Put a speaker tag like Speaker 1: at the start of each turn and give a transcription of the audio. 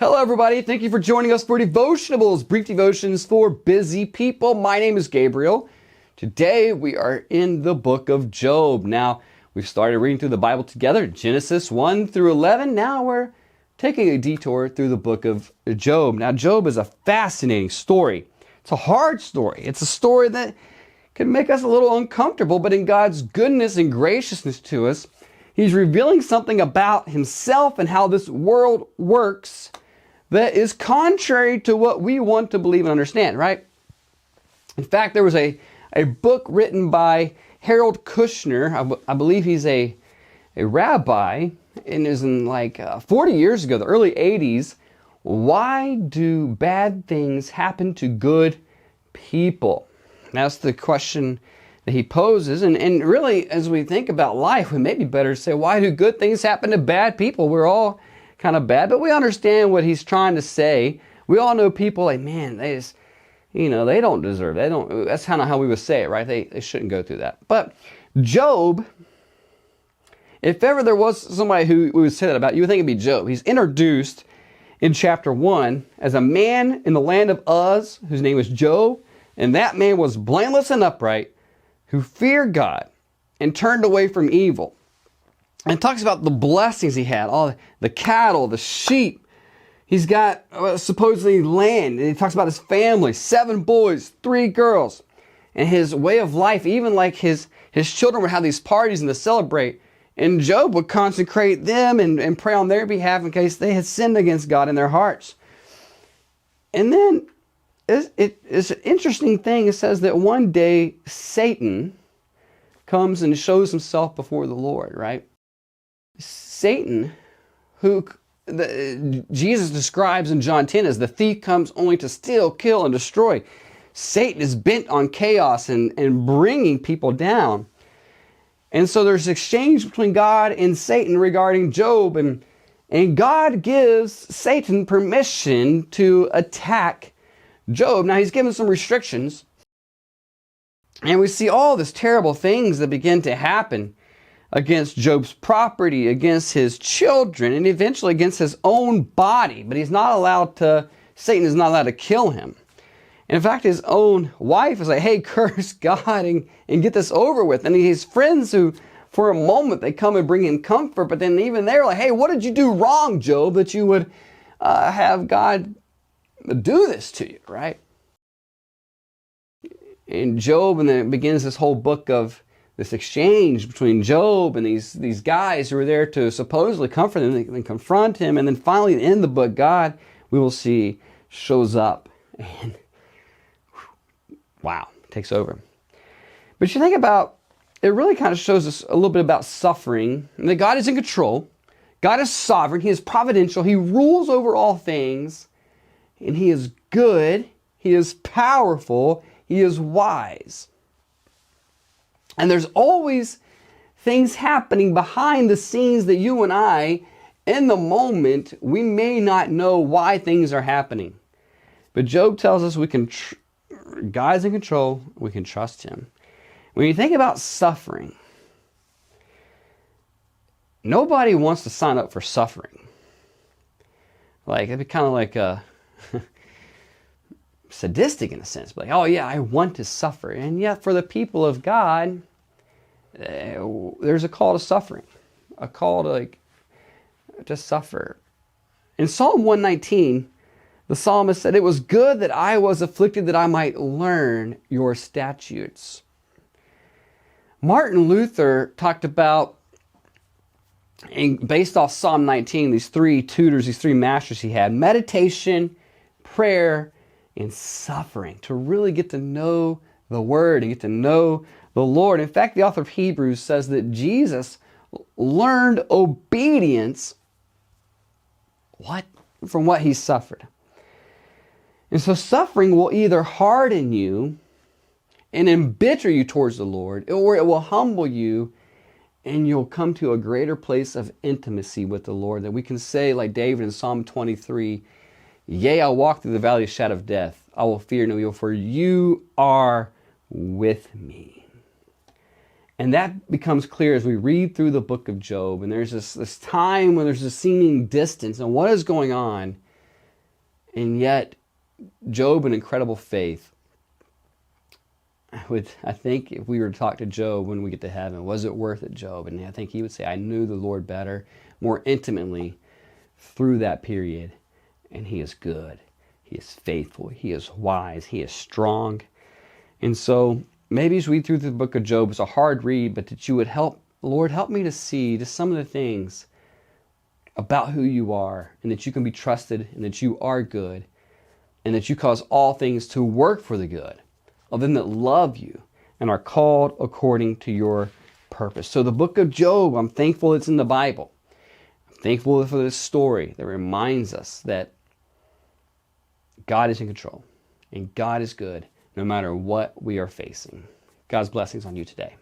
Speaker 1: Hello, everybody. Thank you for joining us for Devotionables, brief devotions for busy people. My name is Gabriel. Today, we are in the book of Job. Now, we've started reading through the Bible together, Genesis 1 through 11. Now, we're taking a detour through the book of Job. Now, Job is a fascinating story. It's a hard story. It's a story that can make us a little uncomfortable, but in God's goodness and graciousness to us, He's revealing something about Himself and how this world works that is contrary to what we want to believe and understand, right? In fact, there was a book written by Harold Kushner. I believe he's a rabbi, and it was in 40 years ago, the early 80s. Why do bad things happen to good people? That's the question that he poses. And really, as we think about life, we may be better to say, why do good things happen to bad people? We're all kind of bad, but we understand what he's trying to say. We all know people like, man, they just, they don't deserve it. That's kind of how we would say it, right? They shouldn't go through that. But Job, if ever there was somebody who would say that about, you would think it'd be Job. He's introduced in chapter 1 as a man in the land of Uz, whose name was Job, and that man was blameless and upright, who feared God and turned away from evil. And it talks about the blessings he had, all the cattle, the sheep. He's got supposedly land. And he talks about his family, 7 boys, 3 girls. And his way of life, even like his children would have these parties and to celebrate. And Job would consecrate them and pray on their behalf in case they had sinned against God in their hearts. And then it's an interesting thing. It says that one day Satan comes and shows himself before the Lord, right? Satan, who Jesus describes in John 10 as the thief comes only to steal, kill, and destroy. Satan is bent on chaos and bringing people down. And so there's exchange between God and Satan regarding Job, and God gives Satan permission to attack Job. Now, he's given some restrictions, and we see all these terrible things that begin to happen against Job's property, against his children, and eventually against his own body. But Satan is not allowed to kill him. And in fact, his own wife is like, hey, curse God and get this over with. And his friends who, for a moment, they come and bring him comfort, but then even they're like, hey, what did you do wrong, Job, that you would have God do this to you, right? And Job, and then it begins this whole book of this exchange between Job and these guys who are there to supposedly comfort him and confront him. And then finally, in the book, God, we will see, shows up and wow, takes over. But you think about, it really kind of shows us a little bit about suffering, and that God is in control. God is sovereign. He is providential. He rules over all things, and He is good. He is powerful. He is wise. And there's always things happening behind the scenes that you and I, in the moment, we may not know why things are happening. But Job tells us God's in control. We can trust Him. When you think about suffering, nobody wants to sign up for suffering. It'd be kind of like sadistic in a sense. Like, oh yeah, I want to suffer. And yet for the people of God, there's a call to suffering, a call to suffer. In Psalm 119, the psalmist said, it was good that I was afflicted that I might learn your statutes. Martin Luther talked about, based off Psalm 19, these 3 tutors, these 3 masters he had, meditation, prayer, and suffering, to really get to know the Word and get to know the Lord. In fact, the author of Hebrews says that Jesus learned obedience from what He suffered. And so suffering will either harden you and embitter you towards the Lord, or it will humble you and you'll come to a greater place of intimacy with the Lord, that we can say, like David in Psalm 23, yea, I'll walk through the valley of the shadow of death. I will fear no evil, for you are with me. And that becomes clear as we read through the book of Job. And there's this time when there's a seeming distance. And what is going on? And yet, Job, an incredible faith. I think if we were to talk to Job when we get to heaven, was it worth it, Job? And I think he would say, I knew the Lord better, more intimately through that period. And he is good. He is faithful. He is wise. He is strong. And so maybe as we read through the book of Job, it's a hard read, but that you would help, Lord, help me to see just some of the things about who you are, and that you can be trusted, and that you are good, and that you cause all things to work for the good of them that love you and are called according to your purpose. So the book of Job, I'm thankful it's in the Bible. I'm thankful for this story that reminds us that God is in control and God is good no matter what we are facing. God's blessings on you today.